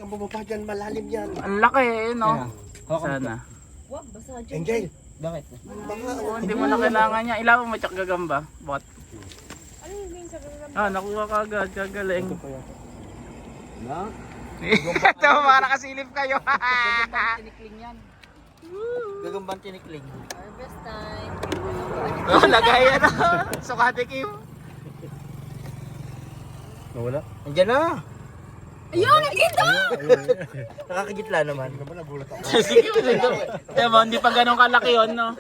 kang bumaba dyan, malalim yan. Ang laki eh, no? Hawakan mo Sana. Wag, basa dyan. Angel, Bakit? baka Oo, hindi mo na kailangan niya. Ilaw mo tsak gagamba. Bot. Ano yung main sa gagawin? Ah, nakuha ka agad. Gagaling. Na? Ito, para nakasilip kayo. Tinikling yan. Gagambang tinikling. Harvest time. Oh, lagay yan. Sukati Kim. nawala. Andiyan na. Ayun, nakita! Nakakagitla naman. Nagulat ako. Sige, sige. Diba, hindi pa ganun kalaki yun, no?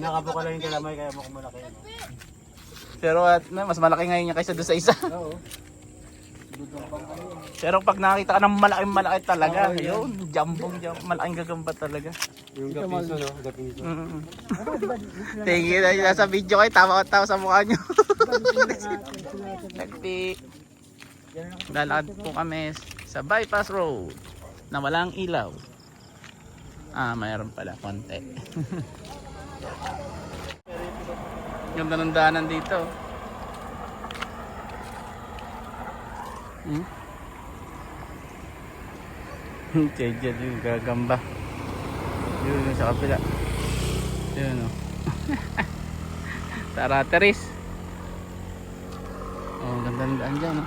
Nakabuka lang yung kalamay kaya mo kumalaki. Pero mas malaki ngayon niya kaysa doon sa isa. Oo. Pero pag nakita ka ng malaking malaki talaga, yun, jambong, malaking gagamba talaga. Yung gapiso, no? Gapiso. Thank you, nasa video kayo, tawa-tawa sa mukha nyo. Nagpi. Lalakad po kami sa bypass road na walang ilaw. Ah, mayroon pala konti. Ganda ng daanan dito. Tiyan yung gagamba. Yun sa kapila. Yun o. Tarateris. Oh, ganda ng daan dyan.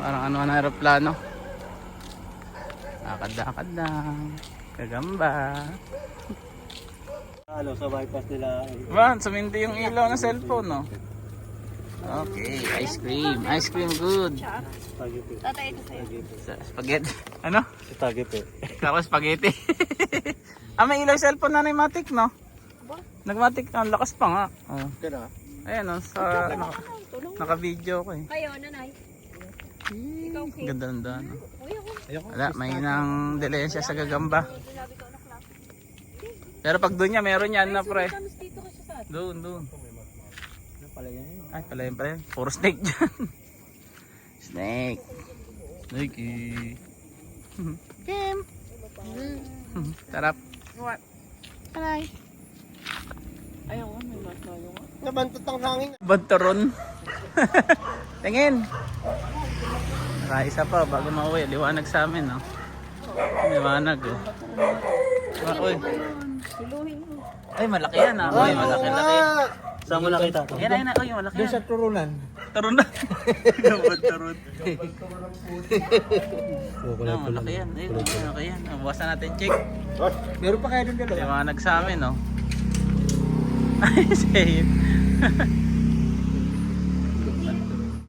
Parang ano na aeroplano. Akad-akad lang. Gagamba. Ano, sa bypass nila. Man, sumindi yung ilaw ng cellphone, no? Okay, ice cream. Ice cream good. Spaghetti. Tatay ito sa'yo. Spaghetti. Ano? Spaghetti. Karo spaghetti. Ah, may ilaw yung cellphone na Matic, no? Nagmatic, ang lakas pa nga. Oh. Kaya Ayan, no? Sa, naka-video ko eh. Kayo, nanay. Ikaw, Kate. Ganda ng daan, no? Uy, ako. Wala, may nang delensya sa gagamba. Pero pag doon niya, meron yan na pre. Kamis dito kasi sa atin. Doon. Ano pala yan? Ay, pala yun. Puro snake dyan. Snake. Snakey. Kim. Sarap. What? Aray. Ayaw ko, may mas na yung nabantot ang hangin. Bantaron. Tingin. Saka isa pa bago mauwi. Liwanag sa amin, no? Liwanag, oh. Uy. Siluhin mo. Ay, malaki yan, ha? Uy, malaki. Saan mo nakita ito? Yan, uy, malaki Doon yan. sa turunan. Taron na. Bantaron. Kulay pula. Malaki yan. Ay, malaki yan. Buwasan natin, check. Meron pa kaya doon dalawa? Liwanag sa amin, no? Ay, say it.